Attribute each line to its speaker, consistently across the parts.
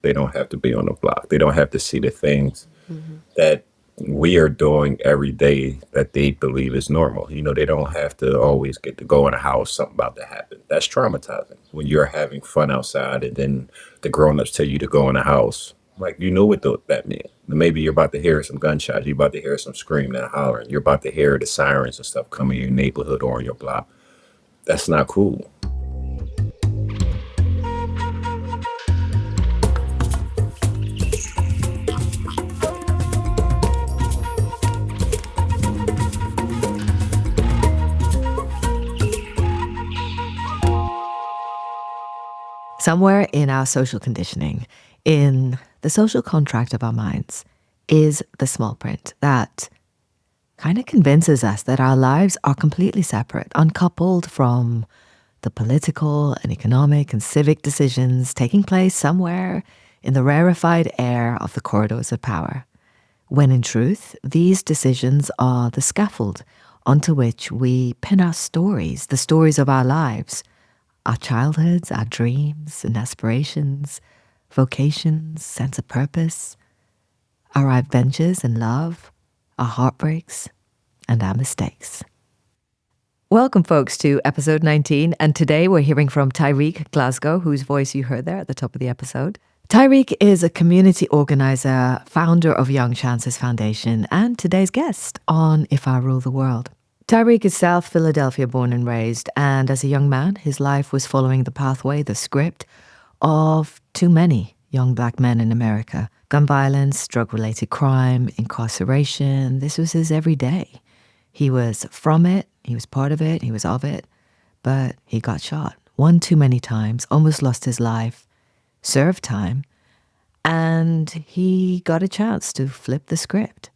Speaker 1: They don't have to be on the block. They don't have to see the things
Speaker 2: Mhm.
Speaker 1: that we are doing every day that they believe is normal. They don't have to always get to go in a house, something about to happen. That's traumatizing when you're having fun outside and then the grown-ups tell you to go in a house. Like, what that means. Maybe you're about to hear some gunshots. You're about to hear some screaming and hollering. You're about to hear the sirens and stuff coming in your neighborhood or on your block. That's not cool.
Speaker 2: Somewhere in our social conditioning, in the social contract of our minds, is the small print that kind of convinces us that our lives are completely separate, uncoupled from the political and economic and civic decisions taking place somewhere in the rarefied air of the corridors of power. When in truth, these decisions are the scaffold onto which we pin our stories, the stories of our lives, our childhoods, our dreams and aspirations, vocations, sense of purpose, our adventures and love, our heartbreaks, and our mistakes. Welcome, folks, to episode 19, and today we're hearing from Tyrique Glasgow, whose voice you heard there at the top of the episode. Tyrique is a community organizer, founder of Young Chances Foundation, and today's guest on If I Rule the World. Tyrique is South Philadelphia born and raised, and as a young man, his life was following the pathway, the script, of too many young black men in America. Gun violence, drug-related crime, incarceration, this was his everyday. He was from it, he was part of it, he was of it, but he got shot one too many times, almost lost his life, served time, and he got a chance to flip the script.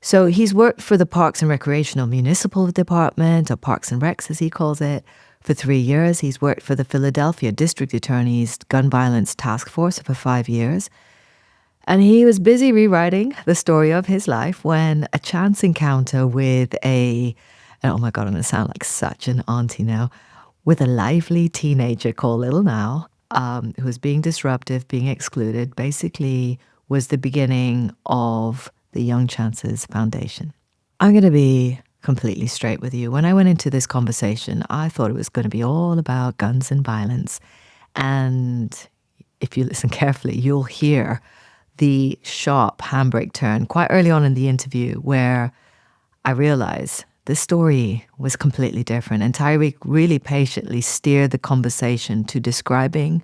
Speaker 2: So he's worked for the Parks and Recreational Municipal Department, or Parks and Recs as he calls it, for 3 years. He's worked for the Philadelphia District Attorney's Gun Violence Task Force for 5 years. And he was busy rewriting the story of his life when a chance encounter with and oh my God, I'm going to sound like such an auntie now, with a lively teenager called Little Now, who was being disruptive, being excluded, basically was the beginning of the Young Chances Foundation. I'm going to be completely straight with you. When I went into this conversation, I thought it was going to be all about guns and violence. And if you listen carefully, you'll hear the sharp handbrake turn quite early on in the interview where I realized this story was completely different. And Tyrique really patiently steered the conversation to describing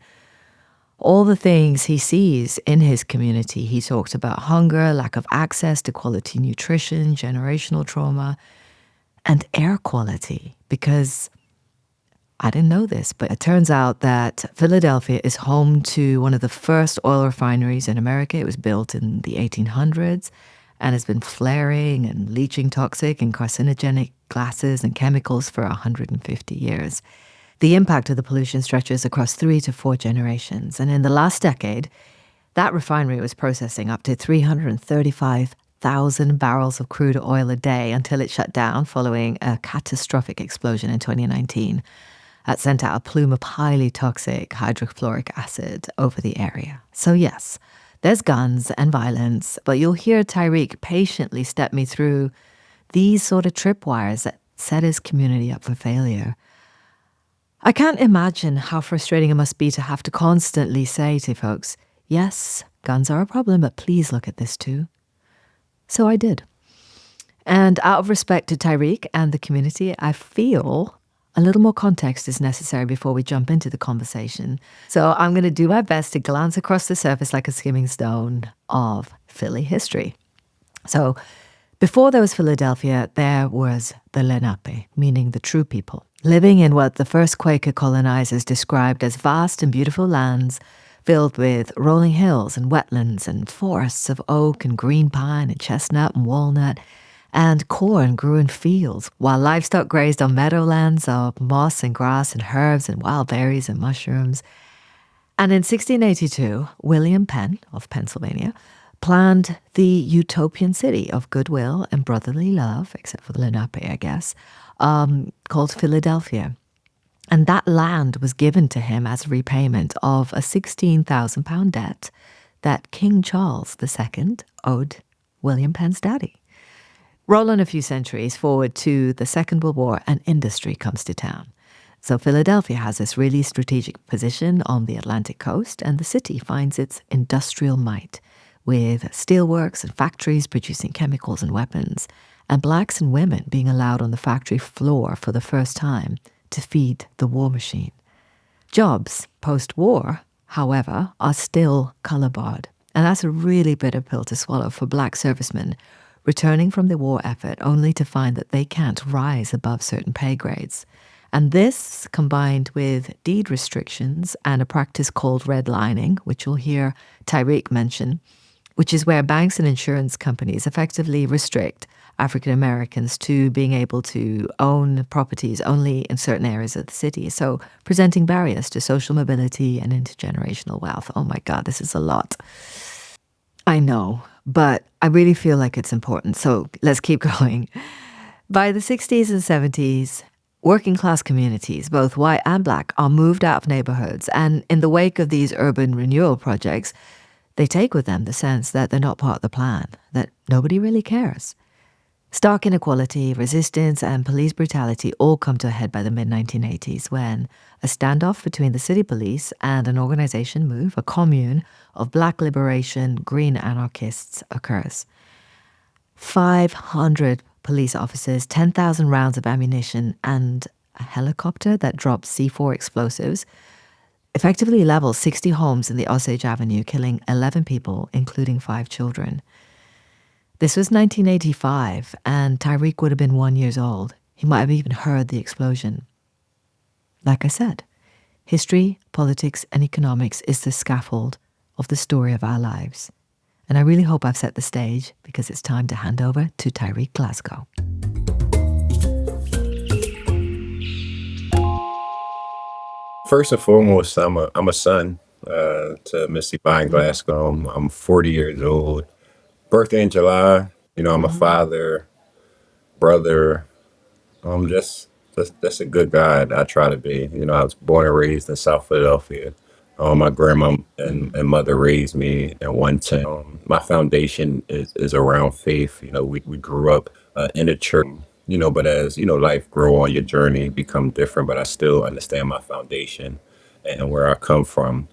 Speaker 2: all the things he sees in his community. He talked about hunger, lack of access to quality nutrition, generational trauma, and air quality. Because I didn't know this, but it turns out that Philadelphia is home to one of the first oil refineries in America. It was built in the 1800s and has been flaring and leaching toxic and carcinogenic gases and chemicals for 150 years. The impact of the pollution stretches across 3 to 4 generations. And in the last decade, that refinery was processing up to 335,000 barrels of crude oil a day until it shut down following a catastrophic explosion in 2019 that sent out a plume of highly toxic hydrofluoric acid over the area. So yes, there's guns and violence, but you'll hear Tyrique patiently step me through these sort of tripwires that set his community up for failure. I can't imagine how frustrating it must be to have to constantly say to folks, yes, guns are a problem, but please look at this too. So I did. And out of respect to Tyrique and the community, I feel a little more context is necessary before we jump into the conversation. So I'm going to do my best to glance across the surface like a skimming stone of Philly history. So before there was Philadelphia, there was the Lenape, meaning the true people, living in what the first Quaker colonizers described as vast and beautiful lands filled with rolling hills and wetlands and forests of oak and green pine and chestnut and walnut, and corn grew in fields, while livestock grazed on meadowlands of moss and grass and herbs and wild berries and mushrooms. And in 1682, William Penn of Pennsylvania planned the utopian city of goodwill and brotherly love, except for the Lenape, I guess, called Philadelphia. And that land was given to him as repayment of a £16,000 debt that King Charles II owed William Penn's daddy. Roll on a few centuries forward to the Second World War, and industry comes to town. So Philadelphia has this really strategic position on the Atlantic coast, and the city finds its industrial might with steelworks and factories producing chemicals and weapons, and blacks and women being allowed on the factory floor for the first time to feed the war machine. Jobs post-war, however, are still color barred, and that's a really bitter pill to swallow for black servicemen returning from the war effort only to find that they can't rise above certain pay grades. And this, combined with deed restrictions and a practice called redlining, which you'll hear Tyrique mention, which is where banks and insurance companies effectively restrict African Americans to being able to own properties only in certain areas of the city. So presenting barriers to social mobility and intergenerational wealth. Oh my God, this is a lot. I know, but I really feel like it's important. So let's keep going. By the 60s and 70s, working class communities, both white and black, are moved out of neighborhoods. And in the wake of these urban renewal projects, they take with them the sense that they're not part of the plan, that nobody really cares. Stark inequality, resistance, and police brutality all come to a head by the mid-1980s when a standoff between the city police and an organization move, a commune of black liberation green anarchists, occurs. 500 police officers, 10,000 rounds of ammunition, and a helicopter that drops C4 explosives effectively levels 60 homes in the Osage Avenue, killing 11 people, including 5 children. This was 1985, and Tyrique would have been 1 year old. He might have even heard the explosion. Like I said, history, politics, and economics is the scaffold of the story of our lives. And I really hope I've set the stage because it's time to hand over to Tyrique Glasgow.
Speaker 1: First and foremost, I'm a son to Missy Vine Glasgow. I'm 40 years old. Birthday in July. I'm a father, brother. Just a good guy. I try to be. I was born and raised in South Philadelphia. My grandma and mother raised me in 110. My foundation is around faith. We grew up in a church. But as life grow on your journey, become different. But I still understand my foundation and where I come from.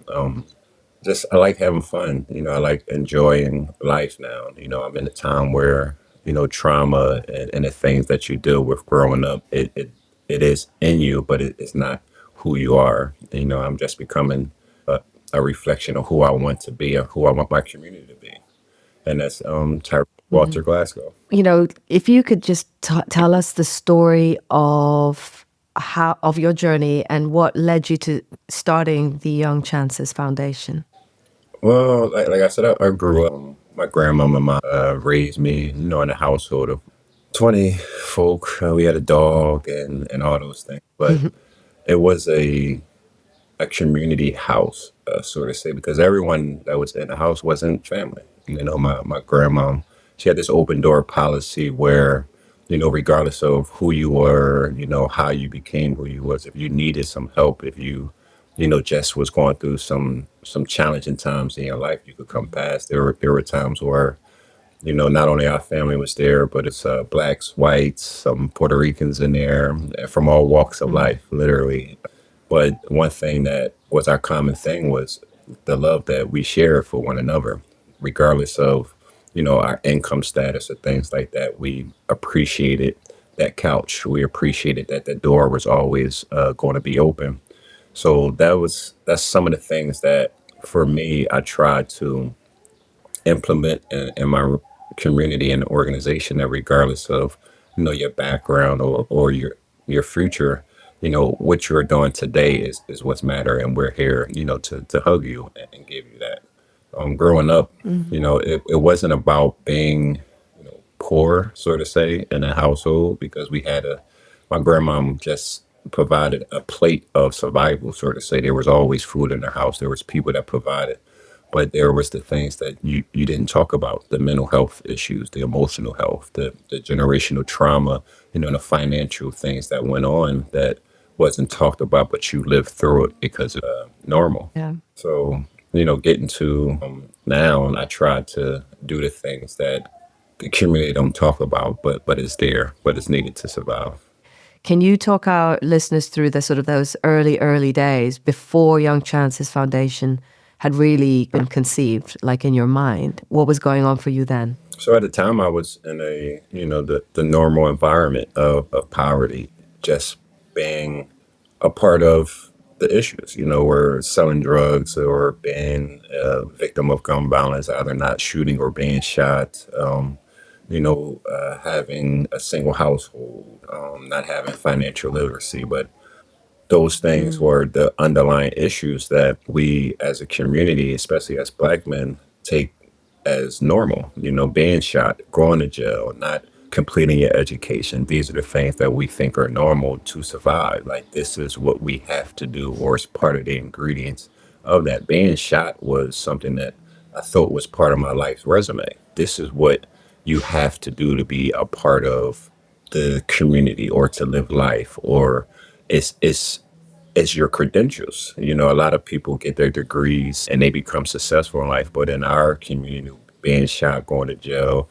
Speaker 1: Just I like having fun. I like enjoying life now. I'm in a time where trauma and the things that you deal with growing up, it is in you, but it's not who you are. I'm just becoming a reflection of who I want to be and who I want my community to be, and that's Walter Glasgow.
Speaker 2: If you could just tell us the story of your journey and what led you to starting the Young Chances Foundation.
Speaker 1: Well, like I said, I grew up. My grandmama and mom raised me, in a household of 20 folk. We had a dog and all those things. But it was a community house, sort of say, because everyone that was in the house wasn't family. My grandma, she had this open door policy where, regardless of who you were, how you became who you was, if you needed some help, if you, just was going through some challenging times in your life, you could come past. There were times where, not only our family was there, but it's blacks, whites, some Puerto Ricans in there, from all walks of life, literally. But one thing that was our common thing was the love that we shared for one another, regardless of, our income status or things like that. We appreciated that couch. We appreciated that the door was always going to be open. So that's some of the things that for me I tried to implement in my community and organization, that regardless of your background or your future, what you're doing today is what's matter, and we're here to hug you and give you that. Growing up, it wasn't about being poor, sort of say, in a household, because my grandmom just provided a plate of survival, sort of say. There was always food in the house. There was people that provided, but there was the things that you didn't talk about: the mental health issues, the emotional health, the generational trauma, the financial things that went on that wasn't talked about, but you lived through it because it's normal.
Speaker 2: Yeah.
Speaker 1: So, getting to now, and I try to do the things that the community don't talk about, but it's there, but it's needed to survive.
Speaker 2: Can you talk our listeners through the sort of those early days before Young Chances Foundation had really been conceived, like in your mind? What was going on for you then?
Speaker 1: So at the time, I was in the normal environment of poverty, just being a part of the issues, where selling drugs or being a victim of gun violence, either not shooting or being shot, having a single household, not having financial literacy. But those things
Speaker 2: Mm.
Speaker 1: were the underlying issues that we as a community, especially as Black men, take as normal. Being shot, going to jail, not completing your education. These are the things that we think are normal to survive. Like, this is what we have to do, or it's part of the ingredients of that. Being shot was something that I thought was part of my life's resume. This is what you have to do to be a part of the community or to live life, or it's your credentials. A lot of people get their degrees and they become successful in life, but in our community, being shot, going to jail,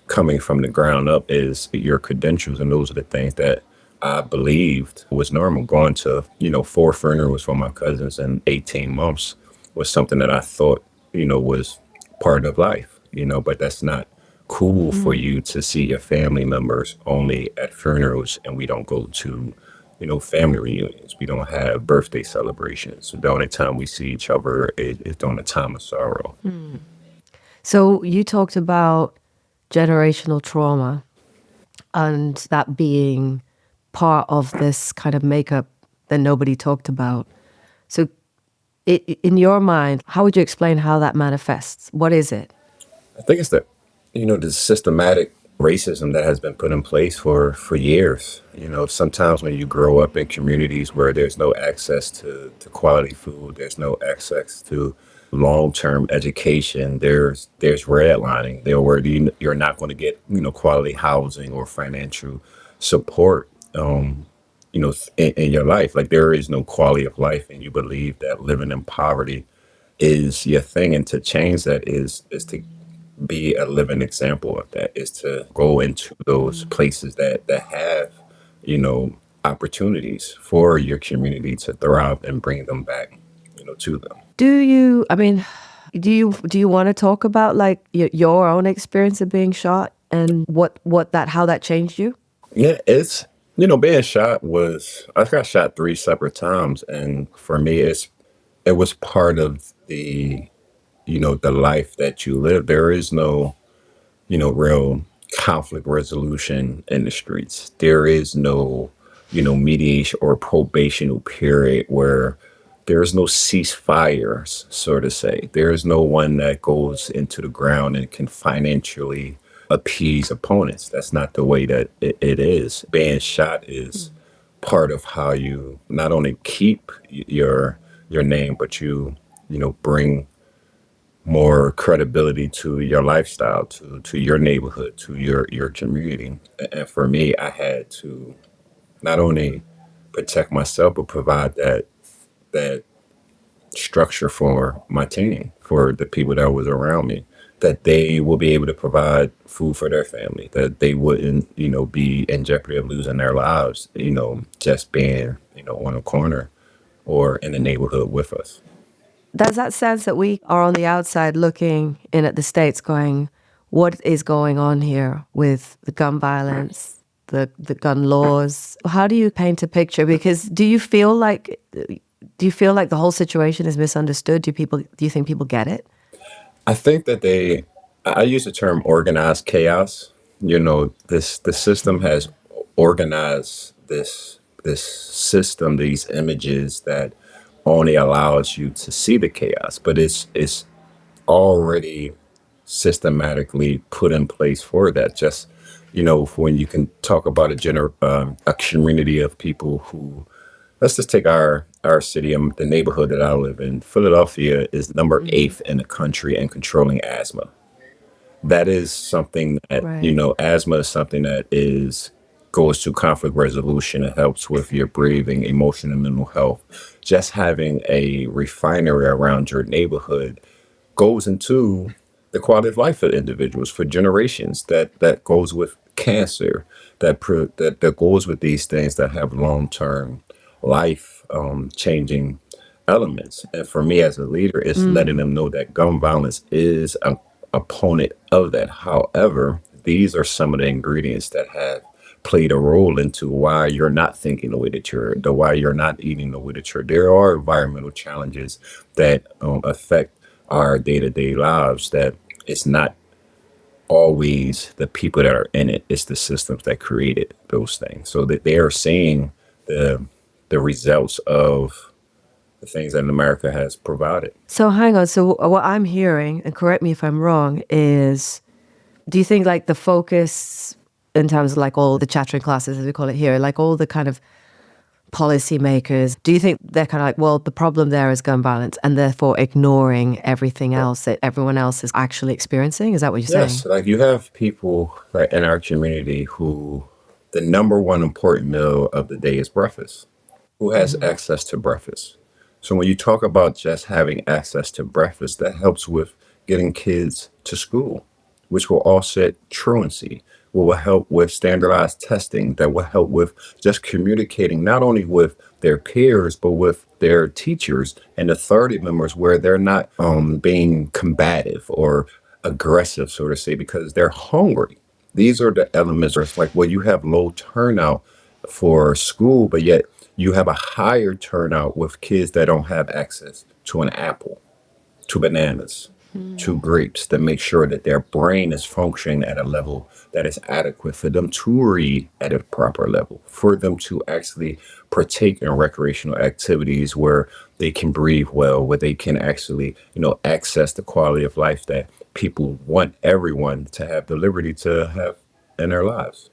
Speaker 1: coming from the ground up is your credentials, and those are the things that I believed was normal. Going to 4 funerals for my cousins in 18 months was something that I thought was part of life. But that's not cool for
Speaker 2: Mm.
Speaker 1: you to see your family members only at funerals, and we don't go to family reunions. We don't have birthday celebrations. The only time we see each other is during a time of sorrow.
Speaker 2: Mm. So you talked about generational trauma and that being part of this kind of makeup that nobody talked about. So, in your mind, how would you explain how that manifests? What is it?
Speaker 1: I think it's the systematic racism that has been put in place for years. Sometimes when you grow up in communities where there's no access to quality food, there's no access to long-term education, there's redlining there, where you're not going to get quality housing or financial support. In your life, like, there is no quality of life, and you believe that living in poverty is your thing, and to change that is to be a living example of that, is to go into those
Speaker 2: Mm.
Speaker 1: places that have opportunities for your community to thrive and bring them back to them.
Speaker 2: Do you? I mean, do you want to talk about like your own experience of being shot and what that how that changed you?
Speaker 1: Yeah, it's being shot was, I got shot 3 separate times, and for me, it was part of the life that you live. There is no real conflict resolution in the streets. There is no, mediation or probational period where there is no ceasefires, so to say. There is no one that goes into the ground and can financially appease opponents. That's not the way that it is. Being shot is part of how you not only keep your name, but bring more credibility to your lifestyle, to your neighborhood, to your community. And for me, I had to not only protect myself, but provide that structure for my team, for the people that was around me, that they will be able to provide food for their family, that they wouldn't, be in jeopardy of losing their lives, just being, on a corner or in the neighborhood with us.
Speaker 2: There's that sense that we are on the outside looking in at the States going, what is going on here with the gun violence, the gun laws? How do you paint a picture? Because do you feel like the whole situation is misunderstood? Do you think people get it?
Speaker 1: I think that I use the term organized chaos. The system has organized this system, these images that only allows you to see the chaos, but it's already systematically put in place for that. Just when you can talk about a community of people who, let's just take our city and the neighborhood that I live in. Philadelphia is number
Speaker 2: Mm.
Speaker 1: eighth in the country in controlling asthma. That is something that
Speaker 2: Right.
Speaker 1: asthma is something that is goes to conflict resolution. It helps with your breathing, emotion, and mental health. Just having a refinery around your neighborhood goes into the quality of life of individuals for generations. That goes with cancer. That goes with these things that have long term life changing elements. And for me as a leader, it's letting them know that gun violence is a opponent of that. However, these are some of the ingredients that have played a role into why you're not thinking the way that why you're not eating the way that you're. There are environmental challenges that affect our day to day lives. That it's not always the people that are in it; it's the systems that created those things. So that they are seeing the the results of the things that America has provided.
Speaker 2: So hang on. So what I'm hearing, and correct me if I'm wrong, is do you think like the focus in terms of like all the chattering classes, as we call it here, like all the kind of policymakers, do you think they're kind of like, well, the problem there is gun violence and therefore ignoring everything else that everyone else is actually experiencing? Is that what you're saying?
Speaker 1: Yes, like you have people like in our community who the number one important meal of the day is breakfast. Who has
Speaker 2: Hmm.
Speaker 1: access to breakfast? So when you talk about just having access to breakfast, that helps with getting kids to school, which will offset truancy, will help with standardized testing, that will help with just communicating not only with their peers, but with their teachers and authority members where they're not being combative or aggressive, so to say, because they're hungry. These are the elements where it's like, well, you have low turnout for school, but yet you have a higher turnout with kids that don't have access to an apple, to bananas, to grapes, to make sure that their brain is functioning at a level that is adequate for them to read at a proper level, for them to actually partake in recreational activities where they can breathe well, where they can actually, access the quality of life that people want everyone to have the liberty to have in their lives.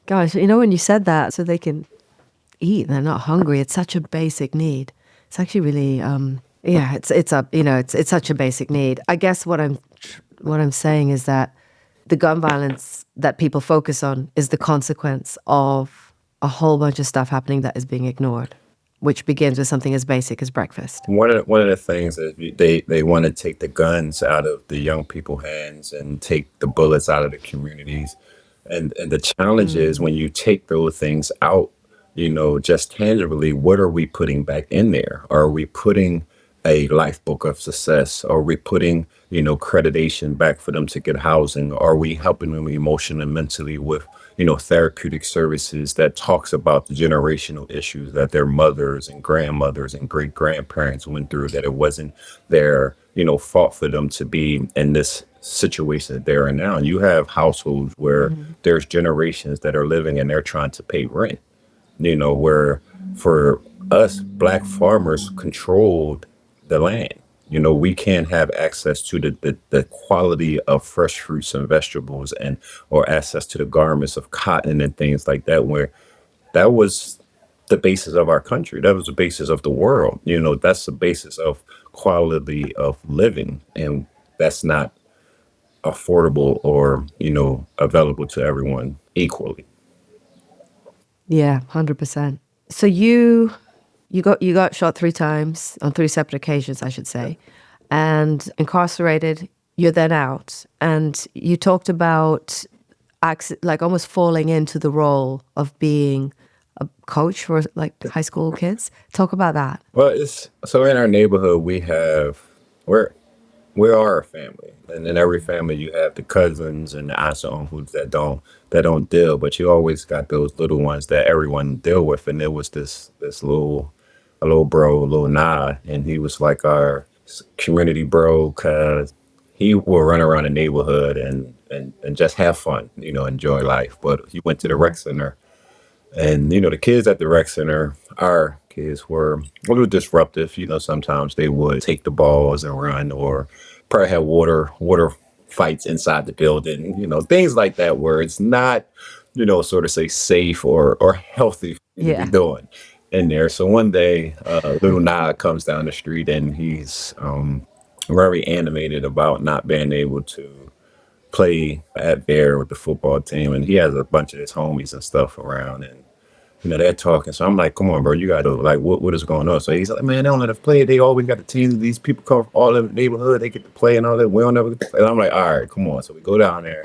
Speaker 2: Gosh, when you said that, so they can eat and they're not hungry, it's such a basic need. It's actually really, yeah, it's a, it's such a basic need. I guess what I'm saying is that the gun violence that people focus on is the consequence of a whole bunch of stuff happening that is being ignored, which begins with something as basic as breakfast.
Speaker 1: One of the things is they want to take the guns out of the young people's hands and take the bullets out of the communities, and the challenge is
Speaker 2: Mm.
Speaker 1: when you take those things out, just tangibly, what are we putting back in there? Are we putting a life book of success? Are we putting, accreditation back for them to get housing? Are we helping them emotionally and mentally with, therapeutic services that talks about the generational issues that their mothers and grandmothers and great grandparents went through, that it wasn't their, fault for them to be in this situation that they're in now. And you have households where
Speaker 2: Mhm.
Speaker 1: there's generations that are living and they're trying to pay rent, where for us, black farmers controlled the land. We can't have access to the quality of fresh fruits and vegetables and or access to the garments of cotton and things like that, where that was the basis of our country. That was the basis of the world. That's the basis of quality of living. And that's not affordable or, available to everyone equally.
Speaker 2: Yeah, 100%. So you got shot 3 times on 3 separate occasions, I should say, and incarcerated. You're then out, and you talked about like almost falling into the role of being a coach for like high school kids. Talk about that.
Speaker 1: Well, it's so in our neighborhood we're we are a family, and in every family you have the cousins and the aunts and uncles that don't deal, but you always got those little ones that everyone deal with. And there was this little bro, little Nah, and he was like our community bro because he will run around the neighborhood and just have fun, enjoy life. But he went to the
Speaker 2: Mm.
Speaker 1: rec center, and the kids at the rec center, our kids were a little disruptive. Sometimes they would take the balls and run, or probably have water fights inside the building. Things like that, where it's not, sort of say safe or healthy for you to be
Speaker 2: Yeah.
Speaker 1: doing in there. So one day, little Nah comes down the street and he's very animated about not being able to play at Bear with the football team, and he has a bunch of his homies and stuff around, and they're talking. So I'm like, come on, bro, you got to like, what is going on? So he's like, man, they don't let us play. They always got the teams. These people come from all over the neighborhood. They get to play and all that. We don't ever get to play. And I'm like, all right, come on. So we go down there.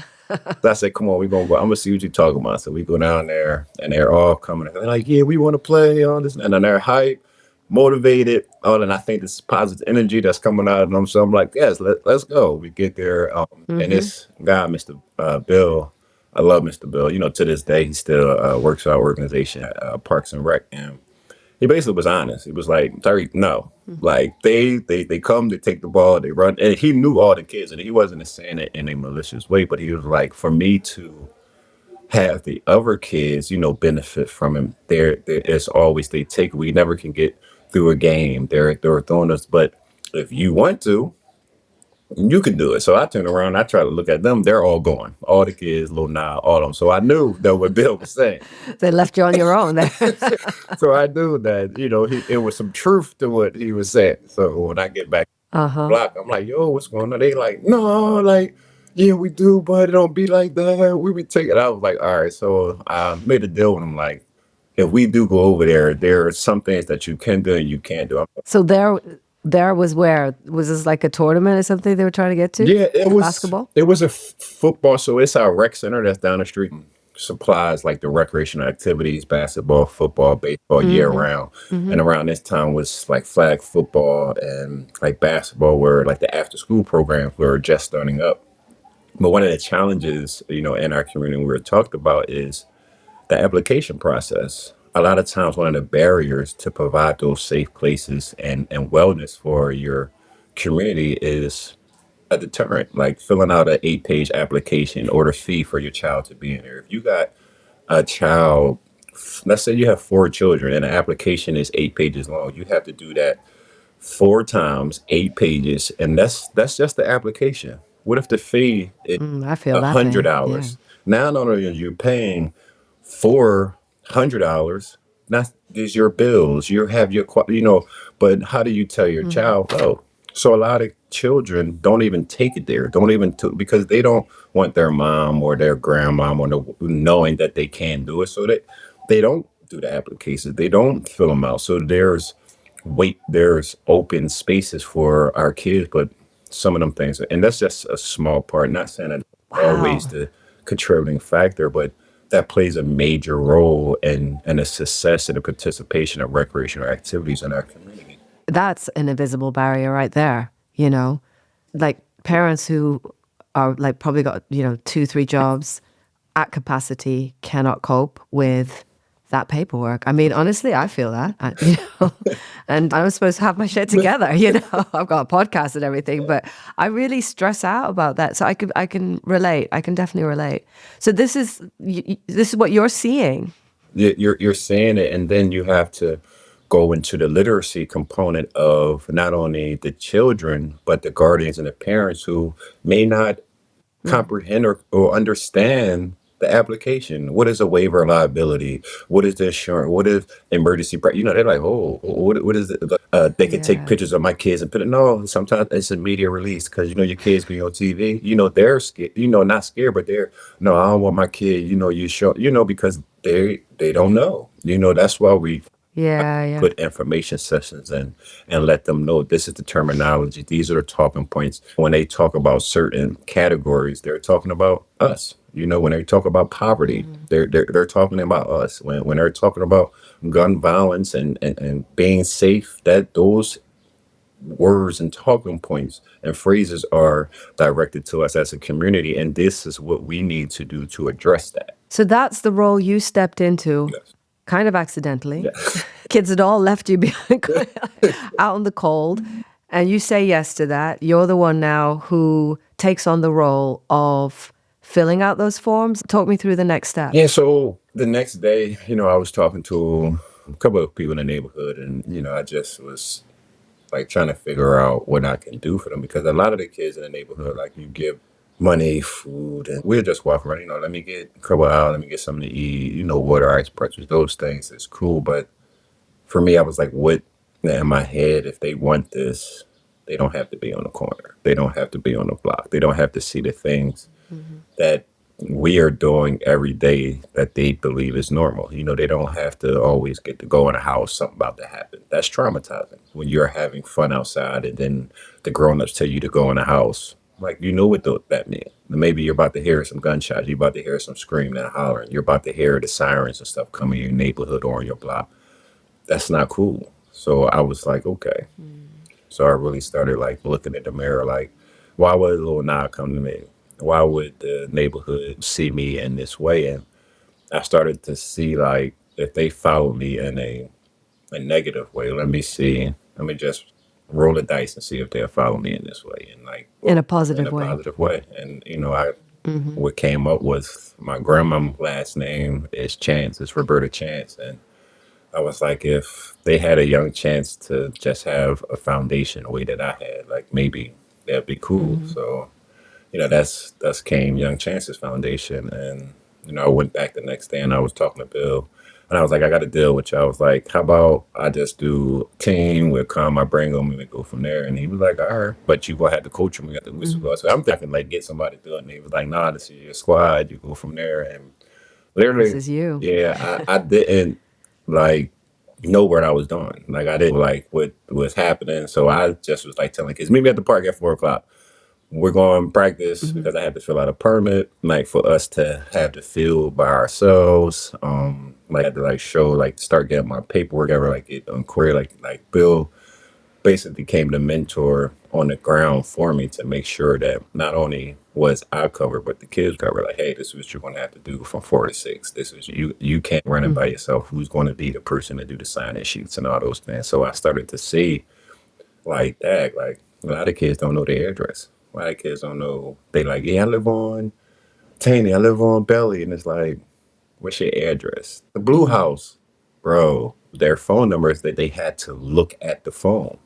Speaker 1: So I said, come on, we gonna go. I'm gonna see what you talking about. So we go down there, and they're all coming. They're like, yeah, we want to play all this, and then they're hype, motivated. Oh, and I think this positive energy that's coming out of them. So I'm like, yes, let's go. We get there, and
Speaker 2: Mm-hmm.
Speaker 1: this guy, Mr. Bill, I love Mr. Bill. To this day, he still works for our organization, Parks and Rec, and he basically was honest. He was like, Tyrique, no. Like they come, they take the ball, they run, and he knew all the kids, and he wasn't saying it in a malicious way, but he was like, for me to have the other kids, benefit from him, there is always they take. We never can get through a game. They're throwing us, but if you want to, you can do it. So I turn around, I try to look at them. They're all going, all the kids, little now, all of them. So I knew that what Bill was saying.
Speaker 2: They left you on your own there.
Speaker 1: So I knew that it was some truth to what he was saying. So when I get back to the
Speaker 2: Uh-huh.
Speaker 1: block, I'm like, yo, what's going on? They like, no, like, yeah, we do, but it don't be like that. We be taking. I was like, all right. So I made a deal with him. Like, if we do go over there are some things that you can do and you can't do.
Speaker 2: So there was where was this like a tournament or something they were trying to get to?
Speaker 1: Yeah, it was
Speaker 2: Basketball?
Speaker 1: it was a football. So it's our rec center that's down the street. Supplies like the recreational activities, basketball, football, baseball, year
Speaker 2: Mm-hmm.
Speaker 1: round.
Speaker 2: Mm-hmm.
Speaker 1: And around this time was like flag football and like basketball, where like the after school programs were just starting up. But one of the challenges, in our community we were talked about is the application process. A lot of times, one of the barriers to provide those safe places and wellness for your community is a deterrent, like filling out an 8-page application or the fee for your child to be in there. If you got a child, let's say you have 4 children and the application is 8 pages long, you have to do that 4 times, 8 pages, and that's just the application. What if the fee is
Speaker 2: I feel
Speaker 1: a
Speaker 2: that
Speaker 1: hundred
Speaker 2: pain. Yeah.
Speaker 1: hours? Now not only are you paying $400, that is your bills. You have your, but how do you tell your
Speaker 2: Mm-hmm.
Speaker 1: child no? So a lot of children don't even take it there, don't even because they don't want their mom or their grandmom or knowing that they can do it. So they don't do the applications. They don't fill them out. So there's open spaces for our kids, but some of them things, and that's just a small part. Not saying that always
Speaker 2: Wow.
Speaker 1: the contributing factor, but that plays a major role in the success and the participation of recreational activities in our community.
Speaker 2: That's an invisible barrier right there, you know? Like parents who are like probably got, two, three jobs at capacity cannot cope with that paperwork. I mean, honestly, I feel that, and I'm supposed to have my shit together, I've got a podcast and everything, but I really stress out about that. So I can relate. I can definitely relate. So this is what you're seeing.
Speaker 1: You're saying it, and then you have to go into the literacy component of not only the children but the guardians and the parents who may not
Speaker 2: Mm,
Speaker 1: comprehend or understand the application. What is a waiver of liability? What is the insurance? What is emergency? They're like, oh, what is it? They can take
Speaker 2: yeah.
Speaker 1: pictures of my kids and put it. No, sometimes it's a media release because your kids be on TV. They're scared. Not scared, but they're no. I don't want my kid. You show. Because they don't know. That's why we
Speaker 2: Yeah, yeah.
Speaker 1: put information sessions in and let them know this is the terminology. These are the talking points. When they talk about certain categories, they're talking about us. When they talk about poverty,
Speaker 2: Mhm.
Speaker 1: they're talking about us. When they're talking about gun violence and being safe, that those words and talking points and phrases are directed to us as a community. And this is what we need to do to address that.
Speaker 2: So that's the role you stepped into,
Speaker 1: Yes.
Speaker 2: kind of accidentally.
Speaker 1: Yes.
Speaker 2: Kids had all left you behind, out in the cold, and you say yes to that. You're the one now who takes on the role of filling out those forms. Talk me through the next step.
Speaker 1: Yeah, so the next day, I was talking to a couple of people in the neighborhood, and I just was like trying to figure out what I can do for them because a lot of the kids in the neighborhood, like you give money, food, and we're just walking around. Let me get a couple out, let me get something to eat, water, ice, breakfast, those things is cool. But for me, I was like, what in my head, if they want this, they don't have to be on the corner. They don't have to be on the block. They don't have to see the things. that we are doing every day that they believe is normal. They don't have to always get to go in a house, something about to happen. That's traumatizing when you're having fun outside and then the grown ups tell you to go in a house. Like, what that means. Maybe you're about to hear some gunshots, you're about to hear some screaming and hollering, you're about to hear the sirens and stuff coming in your neighborhood or on your block. That's not cool. So I was like, okay. So I really started like looking in the mirror, like, why would a little Nah come to me? Why would the neighborhood see me in this way? And I started to see like if they follow me in a negative way, let me see. Let me just roll the dice and see if they'll follow me in this way. And like,
Speaker 2: In a
Speaker 1: well, in
Speaker 2: positive
Speaker 1: a
Speaker 2: way.
Speaker 1: positive way. And I what came up was my grandma's last name is Chance. It's Roberta Chance. And I was like, if they had a young chance to just have a foundation the way that I had, like maybe that'd be cool. So, that's came Young Chances Foundation. And, I went back the next day and I was talking to Bill and I was like, I got a deal with you. I was like, how about I just do team, we'll come, I bring them and we go from there. And he was like, all right, but you gonna have to coach them. You got to whistle. So I'm thinking like get somebody to do it. And he was like, nah, this is your squad. You go from there. And
Speaker 2: This
Speaker 1: literally,
Speaker 2: is you.
Speaker 1: yeah, I didn't like know what I was doing. Like I didn't like what was happening. So I just was like telling kids, meet me at the park at 4 o'clock. We're going to practice because I had to fill out a permit, like for us to have the field by ourselves. Like I had to like show, like start getting my paperwork ever, like it query, like Bill basically came to mentor on the ground for me to make sure that not only was I covered, but the kids covered. Like, hey, this is what you're going to have to do from 4 to 6. This is you. You can't run it by yourself. Who's going to be the person to do the sign-in sheets and all those things? So I started to see like that. Like a lot of kids don't know their address. A lot of kids don't know. They like, yeah, I live on Taney. I live on Belly, and it's like, what's your address? The Blue House, bro. Their phone numbers that they had to look at the phone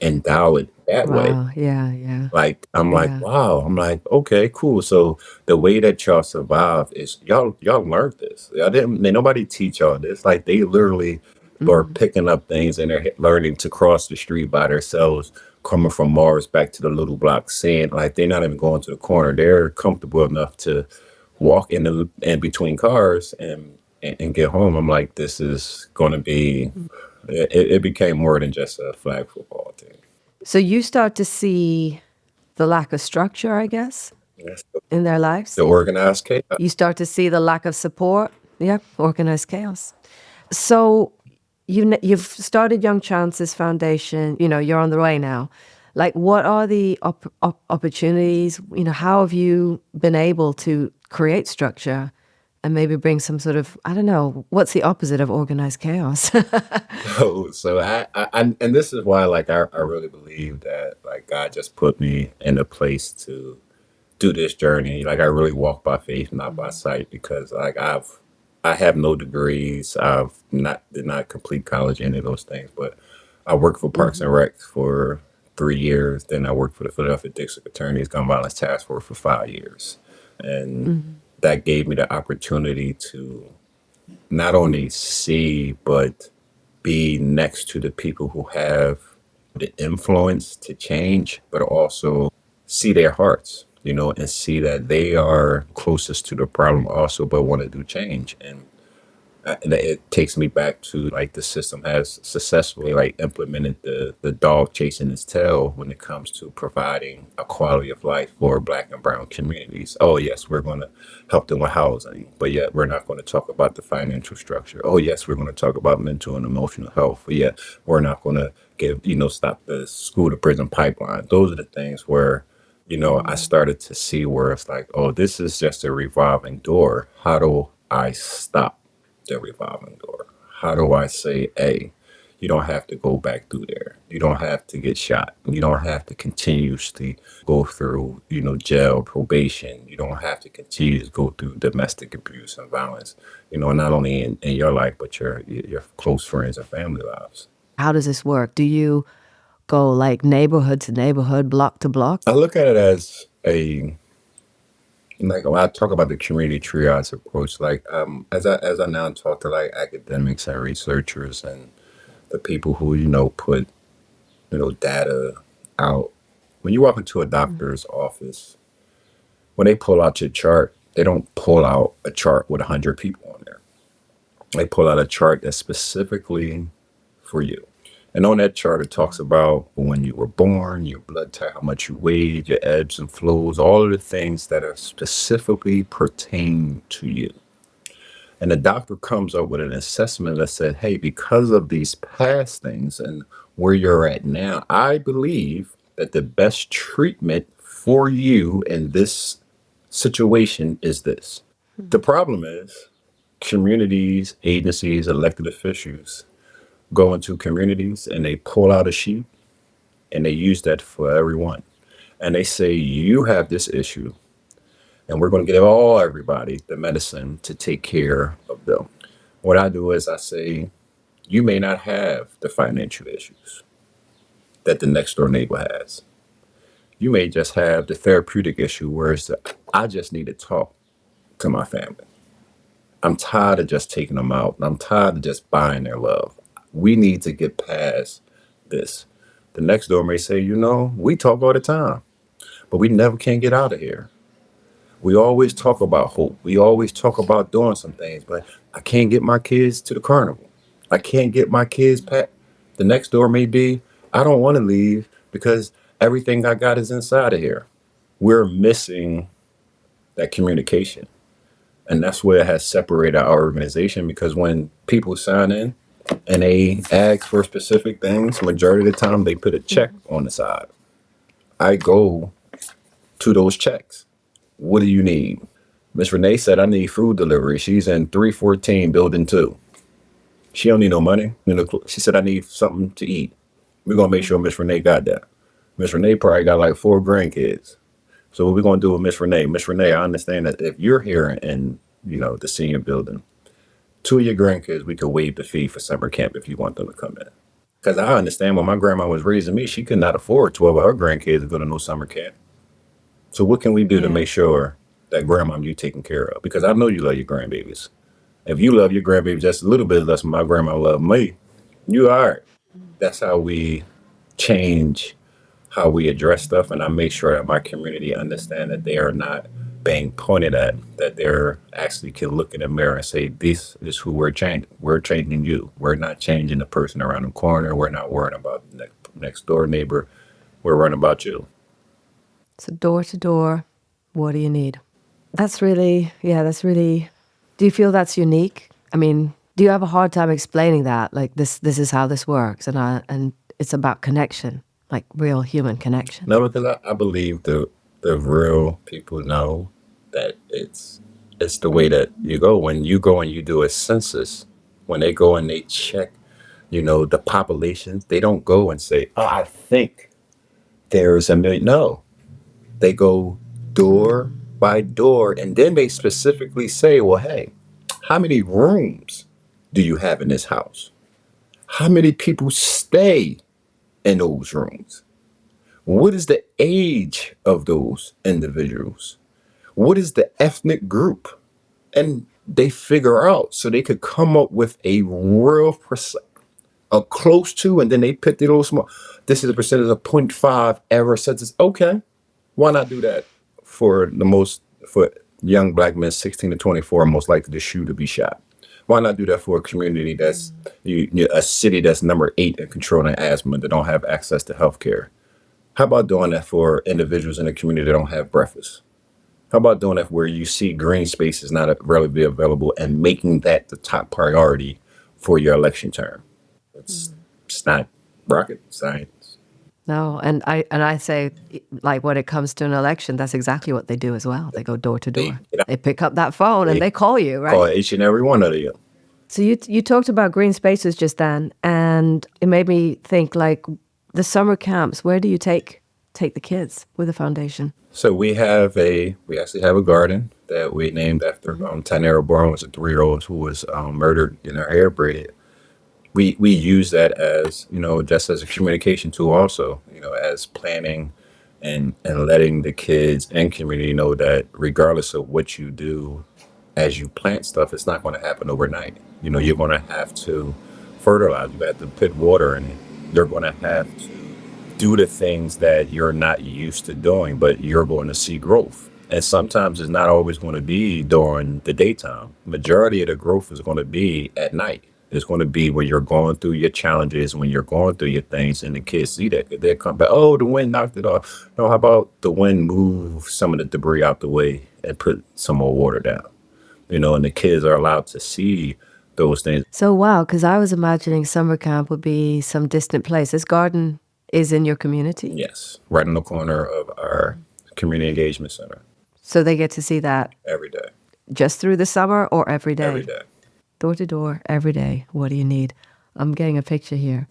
Speaker 1: and dial it that way.
Speaker 2: Wow. Yeah. Yeah.
Speaker 1: Like I'm like,
Speaker 2: Yeah.
Speaker 1: wow. I'm like, okay, cool. So the way that y'all survive is y'all learned this. Y'all didn't nobody teach y'all this. Like they literally are picking up things and they're learning to cross the street by themselves, coming from Mars back to the little block, saying like they're not even going to the corner. They're comfortable enough to walk in between cars and get home. I'm like, this is gonna be it became more than just a flag football team.
Speaker 2: So you start to see the lack of structure, I guess,
Speaker 1: That's
Speaker 2: in their
Speaker 1: the
Speaker 2: lives.
Speaker 1: organized chaos.
Speaker 2: You start to see the lack of support. Yeah, organized chaos. So you've started Young Chances Foundation. You're on the way now. Like, what are the opportunities? How have you been able to create structure and maybe bring some sort of, I don't know, what's the opposite of organized chaos?
Speaker 1: So and this is why like I really believe that like God just put me in a place to do this journey. Like I really walk by faith, not by sight, because like I have no degrees. I've not did not complete college, any of those things, but I worked for Parks and Rec for 3 years. Then I worked for the Philadelphia District Attorney's Gun Violence Task Force for 5 years, and that gave me the opportunity to not only see but be next to the people who have the influence to change, but also see their hearts, and see that they are closest to the problem also, but want to do change. And it takes me back to like the system has successfully like implemented the dog chasing its tail when it comes to providing a quality of life for black and brown communities. Oh yes, we're going to help them with housing, but yet we're not going to talk about the financial structure. Oh yes, we're going to talk about mental and emotional health, but yet we're not going to give stop the school to prison pipeline. Those are the things where I started to see where it's like, oh, this is just a revolving door. How do I stop the revolving door? How do I say, hey, you don't have to go back through there. You don't have to get shot. You don't have to continuously go through, jail, probation. You don't have to continue to go through domestic abuse and violence, not only in your life, but your close friends and family lives.
Speaker 2: How does this work? Do you go like neighborhood to neighborhood, block to block?
Speaker 1: I look at it as like when I talk about the community triage approach, like as I now talk to like academics and researchers and the people who put data out. When you walk into a doctor's office, When they pull out your chart, they don't pull out a chart with 100 people on there. They pull out a chart that's specifically for you. And on that chart, it talks about when you were born, your blood type, how much you weighed, your ebbs and flows, all of the things that are specifically pertain to you. And the doctor comes up with an assessment that said, hey, because of these past things and where you're at now, I believe that the best treatment for you in this situation is this. The problem is communities, agencies, elected officials go into communities and they pull out a sheet and they use that for everyone. And they say, you have this issue, and we're going to give everybody the medicine to take care of them. What I do is I say, you may not have the financial issues that the next door neighbor has. You may just have the therapeutic issue where it's I just need to talk to my family. I'm tired of just taking them out. I'm tired of just buying their love. We need to get past this. The next door may say, we talk all the time, but we never can get out of here. We always talk about hope. We always talk about doing some things, but I can't get my kids to the carnival. I can't get my kids past. The next door may be, I don't want to leave because everything I got is inside of here. We're missing that communication. And that's where it has separated our organization because when people sign in and they ask for specific things, majority of the time they put a check on the side. I go to those checks. What do you need? Miss Renee said, I need food delivery. She's in 314 building 2. She don't need no money. She said, I need something to eat. We're going to make sure Miss Renee got that. Miss Renee probably got like 4 grandkids. So what we're going to do with Miss Renee? Miss Renee, I understand that if you're here in, the senior building, 2 of your grandkids, we could waive the fee for summer camp if you want them to come in. Because I understand when my grandma was raising me, she could not afford 12 of her grandkids to go to no summer camp. So what can we do to
Speaker 2: Yeah.
Speaker 1: make sure that grandma you taken care of? Because I know you love your grandbabies. If you love your grandbaby just a little bit less than my grandma loved me, you all right. That's how we change how we address stuff, and I make sure that my community understand that they are not being pointed at, that they're actually can look in the mirror and say, this is who we're changing. We're changing you. We're not changing the person around the corner. We're not worrying about the next door neighbor. We're worrying about you.
Speaker 2: So door to door, what do you need? That's really, yeah, that's really. Do you feel that's unique? I mean, do you have a hard time explaining that? Like this is how this works, and it's about connection, like real human connection.
Speaker 1: No, because I believe the real people know that it's the way that you go. When you go and you do a census, when they go and they check, the population, they don't go and say, oh, I think there's a million. No, they go door by door, and then they specifically say, well, hey, how many rooms do you have in this house? How many people stay in those rooms? What is the age of those individuals? What is the ethnic group? And they figure out so they could come up with a real a close to, and then they pick the little small. This is a percentage of 0.5 error census. Okay, why not do that for young black men 16 to 24 most likely to shoot or be shot? Why not do that for a community that's a city that's number 8 in controlling asthma that don't have access to health care? How about doing that for individuals in the community that don't have breakfast? How about doing that where you see green spaces not readily available and making that the top priority for your election term? It's it's not rocket science.
Speaker 2: No, and I say, like when it comes to an election, that's exactly what they do as well. They go door to
Speaker 1: They
Speaker 2: door. They pick up that phone and
Speaker 1: they
Speaker 2: they call you,
Speaker 1: call
Speaker 2: right?
Speaker 1: each and every one of you.
Speaker 2: So you talked about green spaces just then, and it made me think like the summer camps. Where do you take the kids with the foundation?
Speaker 1: So we actually have a garden that we named after Tynera Bourne was a 3-year-old who was murdered in her hair braided. We use that as just as a communication tool also as planning and letting the kids and community know that regardless of what you do as you plant stuff, it's not going to happen overnight. You're going to have to fertilize, you have to put water in it, you're going to have to do the things that you're not used to doing, but you're going to see growth. And sometimes it's not always going to be during the daytime. Majority of the growth is going to be at night. It's going to be when you're going through your challenges, when you're going through your things, and the kids see that. They come back, oh, the wind knocked it off. No, how about the wind move some of the debris out the way and put some more water down? And the kids are allowed to see those things.
Speaker 2: So, wow, because I was imagining summer camp would be some distant place. This garden is in your community.
Speaker 1: Yes, right in the corner of our community engagement center
Speaker 2: So they get to see that
Speaker 1: every day,
Speaker 2: just through the summer or every
Speaker 1: every
Speaker 2: day?
Speaker 1: day.
Speaker 2: Door to door, every day. What do you need? I'm getting a picture here.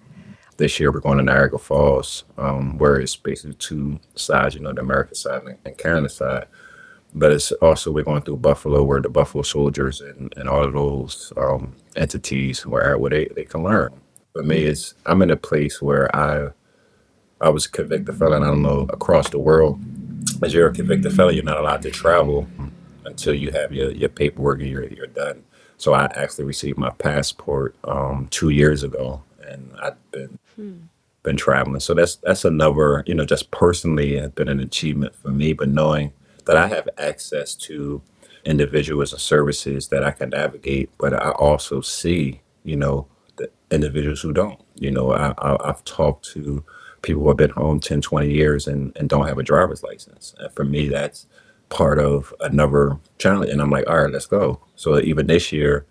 Speaker 1: This year we're going to Niagara Falls, where it's basically two sides, the American side and Canada side. But it's also we're going through Buffalo, where the Buffalo Soldiers and all of those entities where they can learn. For me, it's I'm in a place where I was a convicted felon. I don't know across the world, as you're a convicted felon, you're not allowed to travel until you have your paperwork and you're done. So I actually received my passport 2 years ago, and I've been traveling. So that's another, just personally has been an achievement for me. But knowing that I have access to individuals and services that I can navigate, but I also see, the individuals who don't. I've talked to people who have been home 10, 20 years and don't have a driver's license. And for me, that's part of another challenge. And I'm like, all right, let's go. So even this year,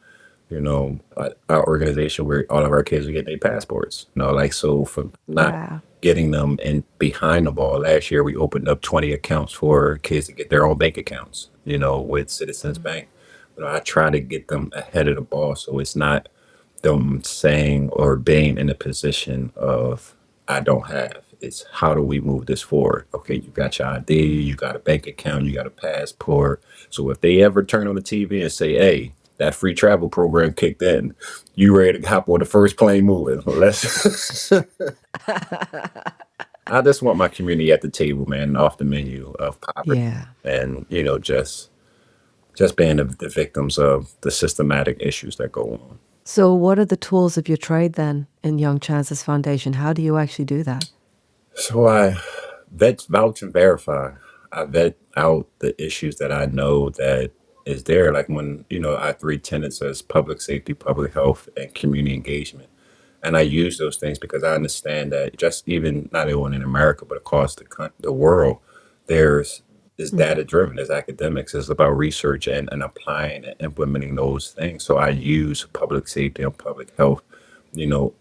Speaker 1: our organization where all of our kids are getting their passports. Like so for not
Speaker 2: Wow.
Speaker 1: getting them in behind the ball. Last year we opened up 20 accounts for kids to get their own bank accounts. With Citizens Bank. I try to get them ahead of the ball so it's not them saying or being in a position of I don't have. It's how do we move this forward? Okay, you got your ID, you got a bank account, you got a passport. So if they ever turn on the TV and say, "Hey, that free travel program kicked in, you ready to hop on the first plane moving?" Let's. I just want my community at the table, man, off the menu of poverty,
Speaker 2: Yeah.
Speaker 1: and just being the victims of the systematic issues that go on.
Speaker 2: So, what are the tools of your trade then in Young Chances Foundation? How do you actually do that?
Speaker 1: So I vet, vouch, and verify. I vet out the issues that I know that is there. Like when, our three tenets as public safety, public health, and community engagement. And I use those things because I understand that just even not only in America, but across the world, there's is data driven, there's academics, it's about research and applying and implementing those things. So I use public safety and public health, you know,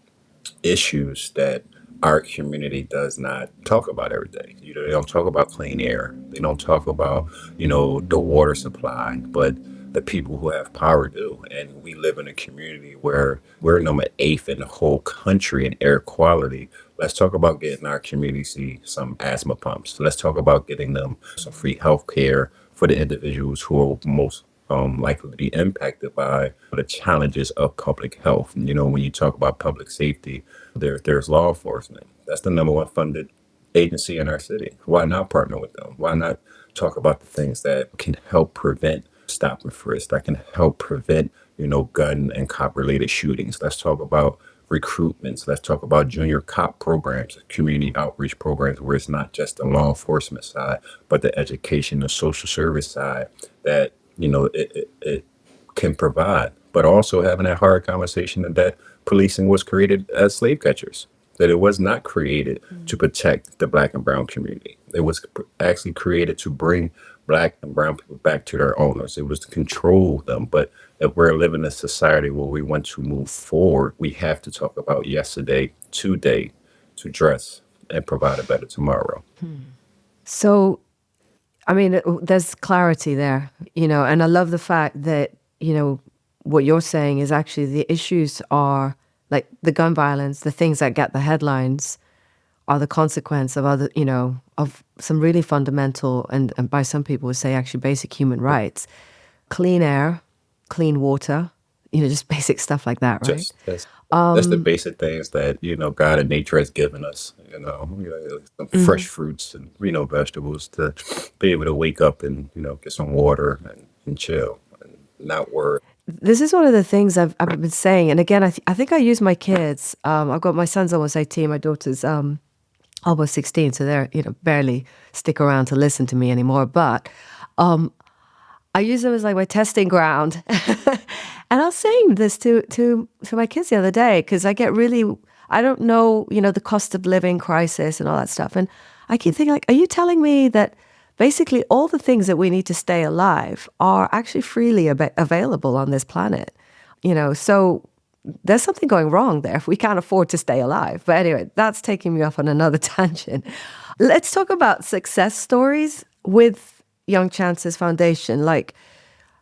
Speaker 1: issues that our community does not talk about every day. They don't talk about clean air. They don't talk about, the water supply, but the people who have power do. And we live in a community where we're number eighth in the whole country in air quality. Let's talk about getting our community some asthma pumps. Let's talk about getting them some free health care for the individuals who are most likely to be impacted by the challenges of public health. When you talk about public safety, there's law enforcement. That's the number one funded agency in our city. Why not partner with them? Why not talk about the things that can help prevent stop and frisk, that can help prevent, gun and cop related shootings? Let's talk about recruitments. Let's talk about junior cop programs, community outreach programs, where it's not just the law enforcement side, but the education, the social service side that, it can provide. But also having that hard conversation that policing was created as slave catchers, that it was not created to protect the black and brown community. It was actually created to bring black and brown people back to their owners. It was to control them. But if we're living in a society where we want to move forward, we have to talk about yesterday, today, to dress and provide a better tomorrow.
Speaker 2: So, I mean, there's clarity there, and I love the fact that, what you're saying is actually the issues are like the gun violence, the things that get the headlines are the consequence of other, of some really fundamental and by some people would say actually basic human rights. Clean air, clean water, just basic stuff like that, right?
Speaker 1: Just that's the basic things that God and nature has given us. Some fresh fruits and vegetables to be able to wake up and get some water and chill and not worry.
Speaker 2: This is one of the things I've been saying. And again, I think I use my kids. I've got my son's almost 18, my daughter's almost 16, so they're, barely stick around to listen to me anymore. But I use them as like my testing ground. And I was saying this to my kids the other day because I don't know, the cost of living crisis and all that stuff. And I keep thinking, like, are you telling me that basically all the things that we need to stay alive are actually freely available on this planet? So there's something going wrong there if we can't afford to stay alive. But anyway, that's taking me off on another tangent. Let's talk about success stories with Young Chances Foundation. Like,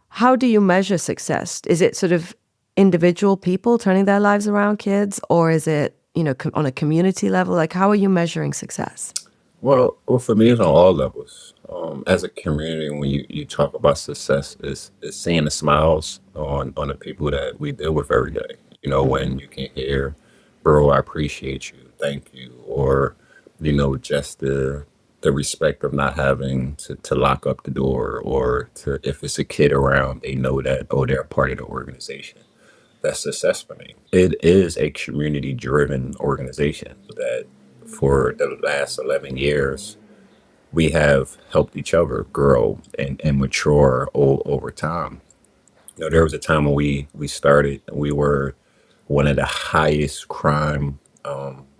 Speaker 2: how do you measure success? Is it sort of individual people turning their lives around, kids, or is it, on a community level? Like, how are you measuring success?
Speaker 1: Well, for me, it's on all levels. As a community, when you talk about success, is seeing the smiles on the people that we deal with every day. When you can hear, "Bro, I appreciate you, thank you," or just the respect of not having to lock up the door, or to if it's a kid around, they know that, oh, they're a part of the organization. That's success for me. It is a community driven organization that for the last 11 years, we have helped each other grow and mature over time. There was a time when we started, we were one of the highest crime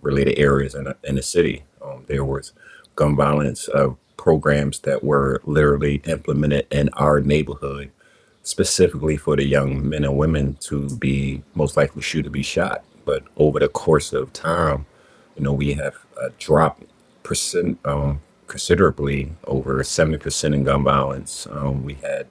Speaker 1: related areas in the city. There was gun violence programs that were literally implemented in our neighborhood specifically for the young men and women to be most likely shoot to be shot. But over the course of time, we have dropped percent considerably, over 70% in gun violence. We had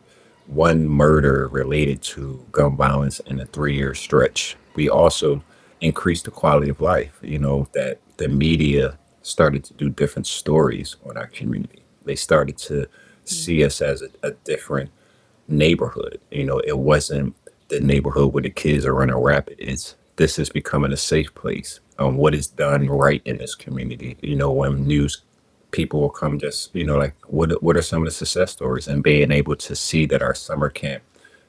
Speaker 1: one murder related to gun violence in a 3 year stretch. We also increased the quality of life, that the media started to do different stories on our community. They started to see us as a different neighborhood. It wasn't the neighborhood where the kids are running rapid. This is becoming a safe place. What is done right in this community? When news people will come, just like what are some of the success stories, and being able to see that our summer camp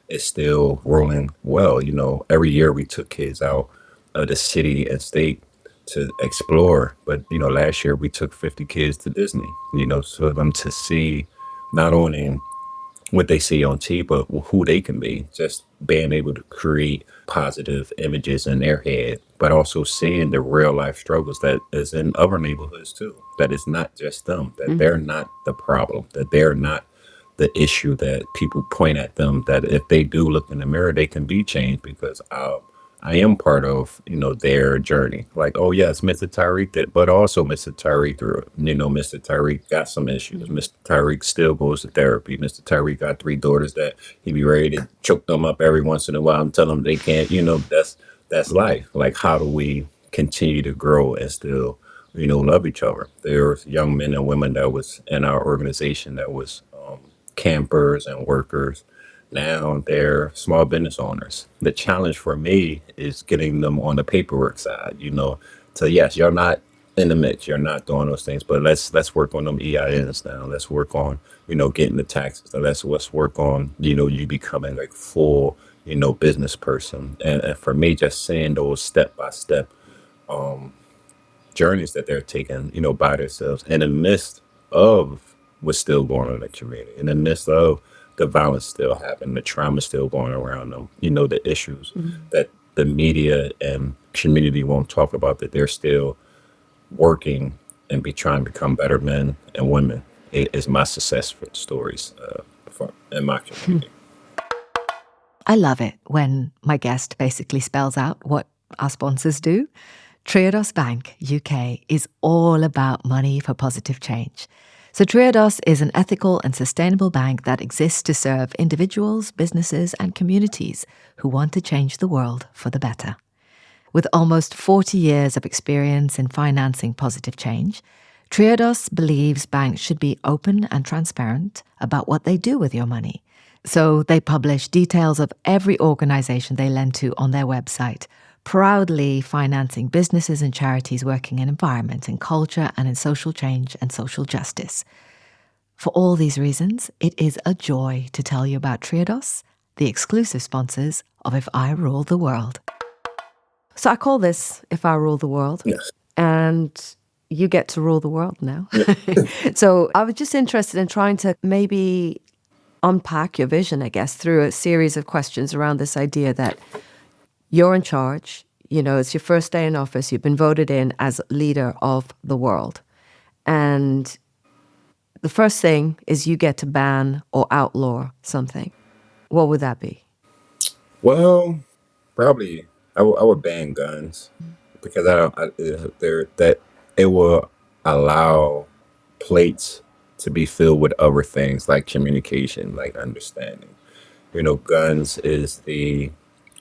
Speaker 1: is still rolling well. Every year we took kids out of the city and state to explore, but last year we took 50 kids to Disney. So them to see not only what they see on TV, but who they can be. Just being able to create positive images in their head, but also seeing the real life struggles that is in other neighborhoods too. That it's not just them, that they're not the problem, that they're not the issue, that people point at them, that if they do look in the mirror, they can be changed because I am part of, their journey. Like, oh yes, Mr. Tyreek did, but also Mr. Tyreek through, Mr. Tyreek got some issues. Mr. Tyreek still goes to therapy. Mr. Tyreek got three daughters that he be ready to choke them up every once in a while and tell them they can't. That's life. Like, how do we continue to grow and still, love each other? There's young men and women that was in our organization that was campers and workers. Now they're small business owners. The challenge for me is getting them on the paperwork side. So yes, you're not in the mix. You're not doing those things, but let's work on them EINs now. Let's work on getting the taxes. Now let's work on you becoming like full business person. And for me, just seeing those step by step journeys that they're taking, by themselves in the midst of what's still going on in the community, in the midst of the violence still happening, the trauma still going around them, the issues that the media and community won't talk about, that they're still working and be trying to become better men and women. It is my success stories in my community.
Speaker 2: I love it when my guest basically spells out what our sponsors do. Triodos Bank UK is all about money for positive change. So Triodos is an ethical and sustainable bank that exists to serve individuals, businesses, and communities who want to change the world for the better. With almost 40 years of experience in financing positive change, Triodos believes banks should be open and transparent about what they do with your money. So they publish details of every organization they lend to on their website, proudly financing businesses and charities working in environment and culture and in social change and social justice. For all these reasons, it is a joy to tell you about Triodos, the exclusive sponsors of If I Rule the World. So I call this If I Rule the World,
Speaker 1: Yes.
Speaker 2: and you get to rule the world now. So I was just interested in trying to maybe unpack your vision, I guess, through a series of questions around this idea that you're in charge. You know, it's your first day in office. You've been voted in as leader of the world. And the first thing is you get to ban or outlaw something. What would that be?
Speaker 1: Well, probably I would ban guns because I don't. There that it will allow plates to be filled with other things like communication, like understanding. Guns is the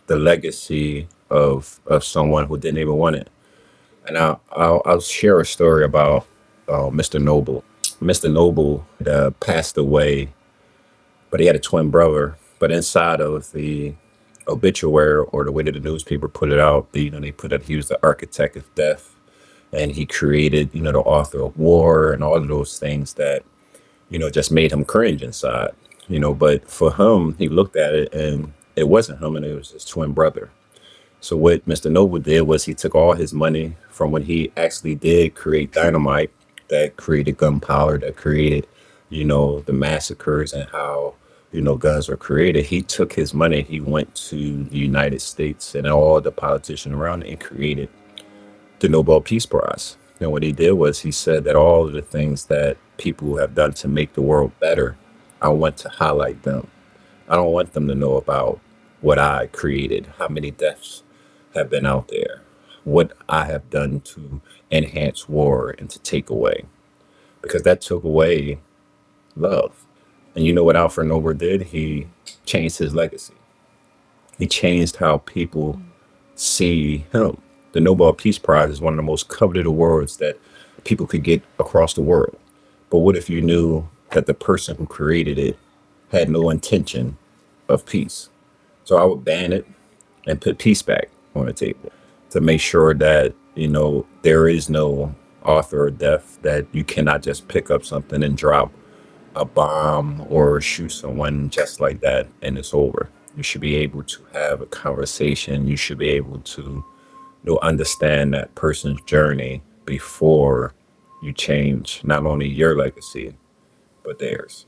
Speaker 1: legacy of someone who didn't even want it. And I'll share a story about Mr. Noble. Mr. Noble passed away, but he had a twin brother. But inside of the obituary or the way that the newspaper put it out, they put that he was the architect of death, and he created, the author of war and all of those things that just made him cringe inside. But for him, he looked at it and it wasn't him, and it was his twin brother. So what Mr. Noble did was he took all his money from when he actually did create dynamite that created gunpowder, that created, the massacres and how, guns were created. He took his money, he went to the United States and all the politicians around it and created the Nobel Peace Prize. And what he did was he said that all of the things that people have done to make the world better, I want to highlight them. I don't want them to know about what I created, how many deaths have been out there, what I have done to enhance war and to take away, because that took away love. And you know what Alfred Nobel did? He changed his legacy. He changed how people see him. The Nobel Peace Prize is one of the most coveted awards that people could get across the world. But what if you knew that the person who created it had no intention of peace? So I would ban it and put peace back on the table to make sure that, there is no author of death, that you cannot just pick up something and drop a bomb or shoot someone just like that and it's over. You should be able to have a conversation. You should be able to understand that person's journey before you change not only your legacy, but theirs.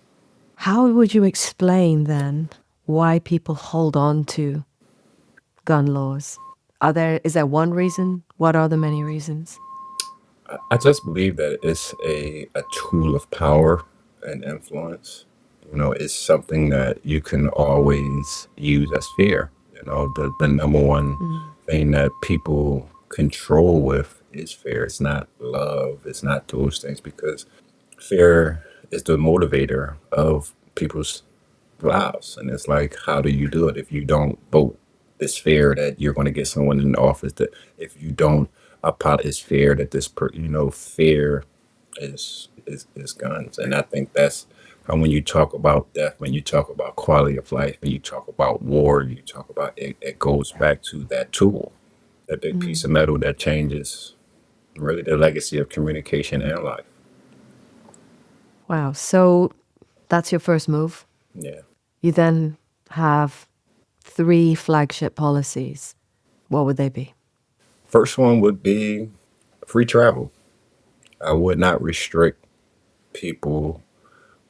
Speaker 2: How would you explain then why people hold on to gun laws? Is there one reason? What are the many reasons?
Speaker 1: I just believe that it's a tool of power and influence. It's something that you can always use as fear. The number one
Speaker 2: Mm.
Speaker 1: thing that people control with is fear. It's not love. It's not those things, because fear is the motivator of people's lives. And it's like, how do you do it if you don't vote? This fear that you're going to get someone in the office, that if you don't apologize, fear that fear is guns. And I think that's how, when you talk about death, when you talk about quality of life, when you talk about war, you talk about it, it goes back to that tool, that big piece
Speaker 2: Mm.
Speaker 1: of metal that changes really the legacy of communication and life.
Speaker 2: Wow. So that's your first move.
Speaker 1: Yeah.
Speaker 2: You then have three flagship policies. What would they be?
Speaker 1: First one would be free travel. I would not restrict people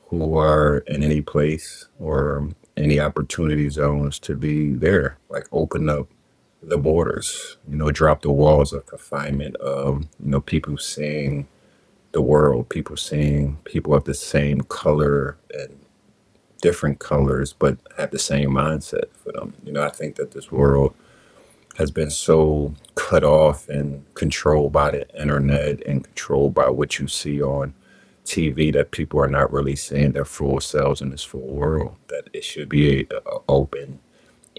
Speaker 1: who are in any place or any opportunity zones to be there. Like, open up the borders, drop the walls of confinement of, people seeing the world, people seeing people of the same color and different colors, but have the same mindset for them. I think that this world has been so cut off and controlled by the internet and controlled by what you see on TV, that people are not really seeing their full selves in this full world. That it should be a open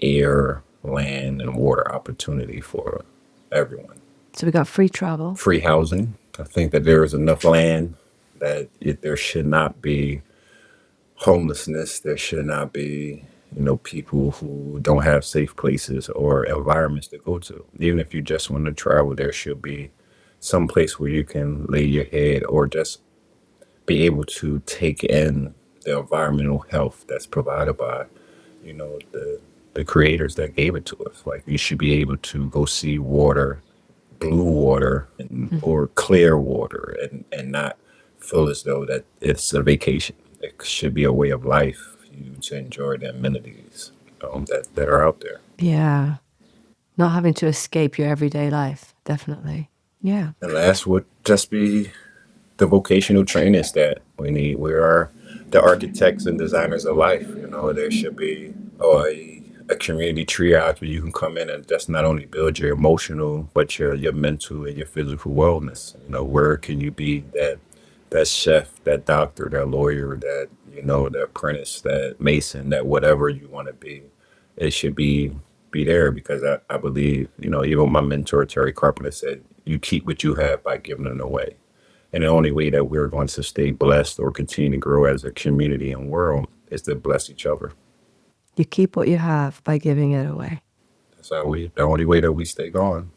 Speaker 1: air, land, and water opportunity for everyone.
Speaker 2: So we got free travel.
Speaker 1: Free housing. I think that there is enough land that there should not be homelessness. There should not be, people who don't have safe places or environments to go to. Even if you just want to travel, there should be some place where you can lay your head or just be able to take in the environmental health that's provided by, the creators that gave it to us. Like, you should be able to go see water, blue water,
Speaker 2: Mhm.
Speaker 1: or clear water, and not feel as though that it's a vacation. It should be a way of life. You to enjoy the amenities that are out there.
Speaker 2: Yeah. Not having to escape your everyday life. Definitely. Yeah.
Speaker 1: And last would just be the vocational trainers that we need. We are the architects and designers of life. There should be a community triage where you can come in and just not only build your emotional, but your mental and your physical wellness. Where can you be that chef, that doctor, that lawyer, that apprentice, that mason, that whatever you want to be. It should be there because I believe, even my mentor Terry Carpenter said, you keep what you have by giving it away. And the only way that we're going to stay blessed or continue to grow as a community and world is to bless each other.
Speaker 2: You keep what you have by giving it away.
Speaker 1: The only way that we stay going.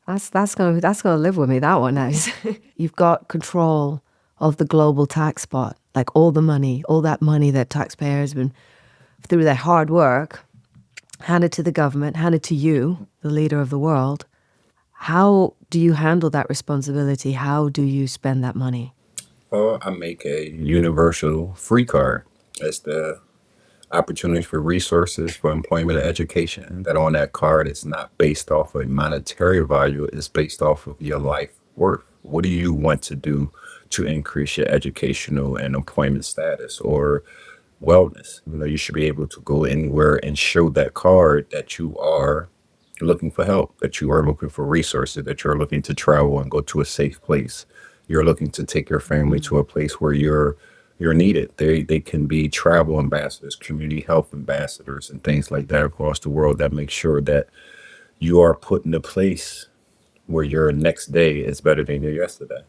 Speaker 2: That's gonna live with me. That one is. You've got control of the global tax pot, like all that money that taxpayers have been through their hard work, handed to the government, handed to you, the leader of the world. How do you handle that responsibility? How do you spend that money?
Speaker 1: Well, I make a universal free card. It's the opportunities for resources for employment and education. That on that card is not based off of monetary value, it's based off of your life worth. What do you want to do to increase your educational and employment status or wellness? You should be able to go anywhere and show that card that you are looking for help, that you are looking for resources, that you're looking to travel and go to a safe place. You're looking to take your family to a place where you're needed. They can be travel ambassadors, community health ambassadors, and things like that across the world that make sure that you are put in a place where your next day is better than your yesterday.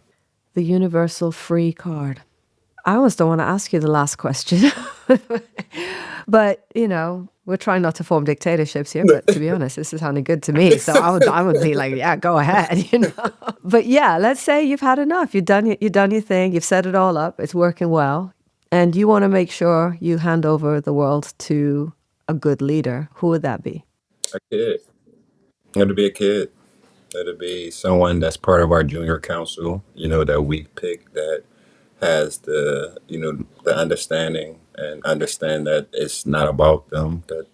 Speaker 2: The universal free card. I almost don't want to ask you the last question. But, we're trying not to form dictatorships here, but to be honest, this is sounding good to me. So I would be like, yeah, go ahead. But yeah, let's say you've had enough. You've done your thing, you've set it all up, it's working well, and you want to make sure you hand over the world to a good leader. Who would that be?
Speaker 1: A kid. It'll be a kid. It'll be someone that's part of our junior council, that we pick that has the understanding and understand that it's not about them, that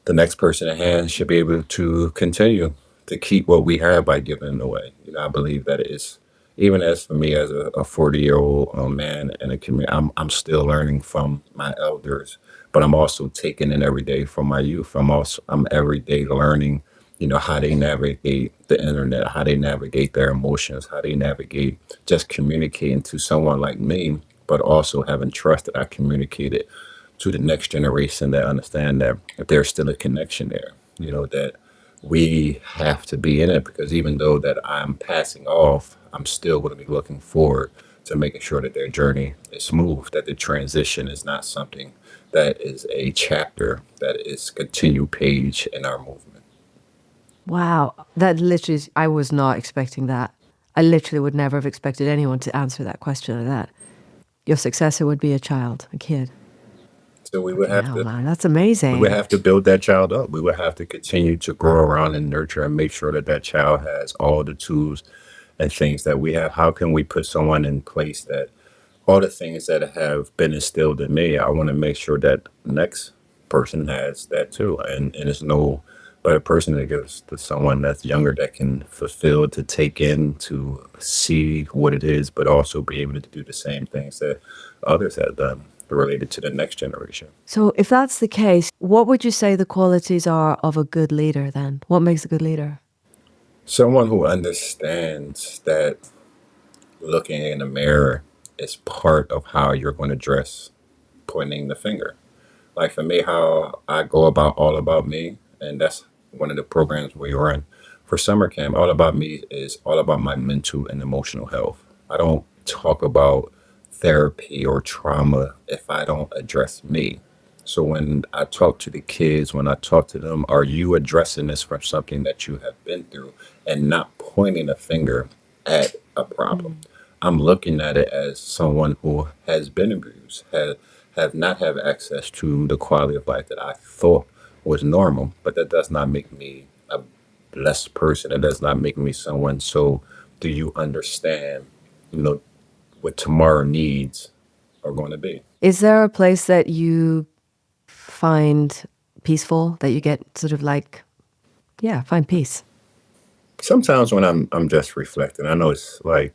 Speaker 1: the next person at hand should be able to continue to keep what we have by giving it away. I believe that it's even as for me as a 40-year-old man in a community, I'm still learning from my elders, but I'm also taking in every day from my youth. I'm every day learning, how they navigate the internet, how they navigate their emotions, how they navigate just communicating to someone like me, but also having trust that I communicated to the next generation that understand that there's still a connection there. That we have to be in it because even though that I'm passing off, I'm still going to be looking forward to making sure that their journey is smooth, that the transition is not something that is a chapter, that is continued page in our movement.
Speaker 2: Wow, that literally, I was not expecting that. I literally would never have expected anyone to answer that question like that. Your successor would be a child, a kid.
Speaker 1: So we would
Speaker 2: Fucking
Speaker 1: have
Speaker 2: hell,
Speaker 1: to
Speaker 2: man, that's
Speaker 1: we would
Speaker 2: amazing.
Speaker 1: have to build that child up. We would have to continue to grow around and nurture and make sure that that child has all the tools and things that we have. How can we put someone in place that all the things that have been instilled in me, I want to make sure that the next person has that too. And it's no better person that gives to someone that's younger that can fulfill, to take in, to see what it is, but also be able to do the same things that others have done related to the next generation.
Speaker 2: So, if that's the case, what would you say the qualities are of a good leader then? What makes a good leader?
Speaker 1: Someone who understands that looking in the mirror is part of how you're going to dress, pointing the finger. Like for me, how I go about All About Me, and that's one of the programs we run for summer camp. All About Me is all about my mental and emotional health. I don't talk about therapy or trauma if I don't address me. So when I talk to the kids, when I talk to them, are you addressing this from something that you have been through and not pointing a finger at a problem?
Speaker 2: Mm.
Speaker 1: I'm looking at it as someone who has been abused, have not have access to the quality of life that I thought was normal, but that does not make me a blessed person. It does not make me someone. So do you understand, you know, what tomorrow needs are going to be?
Speaker 2: Is there a place that you find peaceful, that you get sort of like, yeah, find peace?
Speaker 1: Sometimes when I'm just reflecting, I know it's like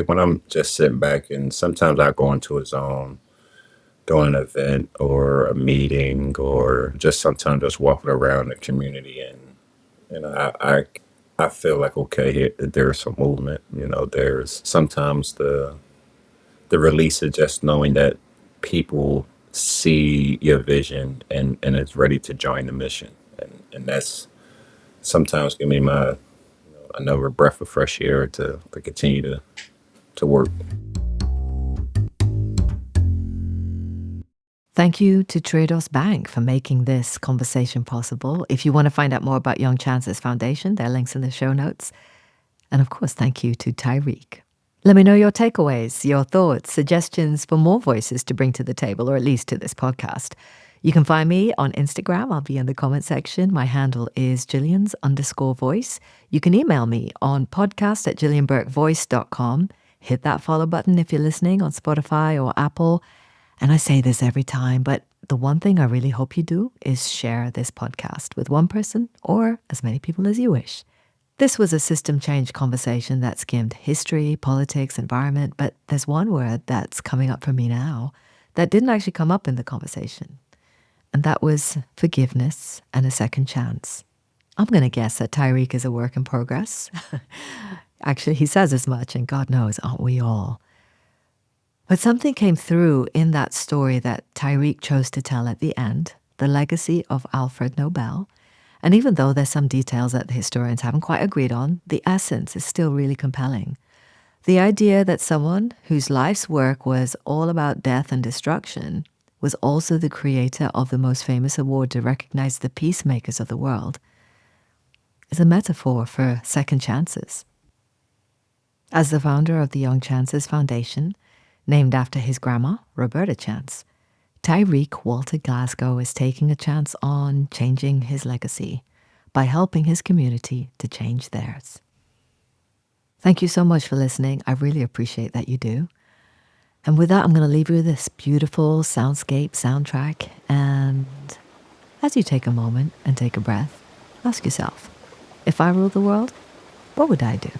Speaker 1: when I'm just sitting back, and sometimes I go into a zone during an event or a meeting, or just sometimes just walking around the community, and I feel like, okay, here there's some movement. There's sometimes the release of just knowing that people see your vision, and is ready to join the mission, and that's sometimes give me my another breath of fresh air to continue to work.
Speaker 2: Thank you to Trade-offs Bank for making this conversation possible. If you want to find out more about Young Chances Foundation, there are links in the show notes. And of course, thank you to Tyrique. Let me know your takeaways, your thoughts, suggestions for more voices to bring to the table, or at least to this podcast. You can find me on Instagram. I'll be in the comment section. My handle is Jillian's_voice. You can email me on podcast@jillianburkevoice.com. Hit that follow button if you're listening on Spotify or Apple. And I say this every time, but the one thing I really hope you do is share this podcast with one person or as many people as you wish. This was a system change conversation that skimmed history, politics, environment, but there's one word that's coming up for me now that didn't actually come up in the conversation. And that was forgiveness and a second chance. I'm going to guess that Tyrique is a work in progress. Actually, he says as much, and God knows, aren't we all? But something came through in that story that Tyrique chose to tell at the end, the legacy of Alfred Nobel. And even though there's some details that the historians haven't quite agreed on, the essence is still really compelling. The idea that someone whose life's work was all about death and destruction was also the creator of the most famous award to recognize the peacemakers of the world is a metaphor for second chances. As the founder of the Young Chances Foundation, named after his grandma, Roberta Chance, Tyrique Walter Glasgow is taking a chance on changing his legacy by helping his community to change theirs. Thank you so much for listening. I really appreciate that you do. And with that, I'm going to leave you with this beautiful soundscape soundtrack. And as you take a moment and take a breath, ask yourself, if I ruled the world, what would I do?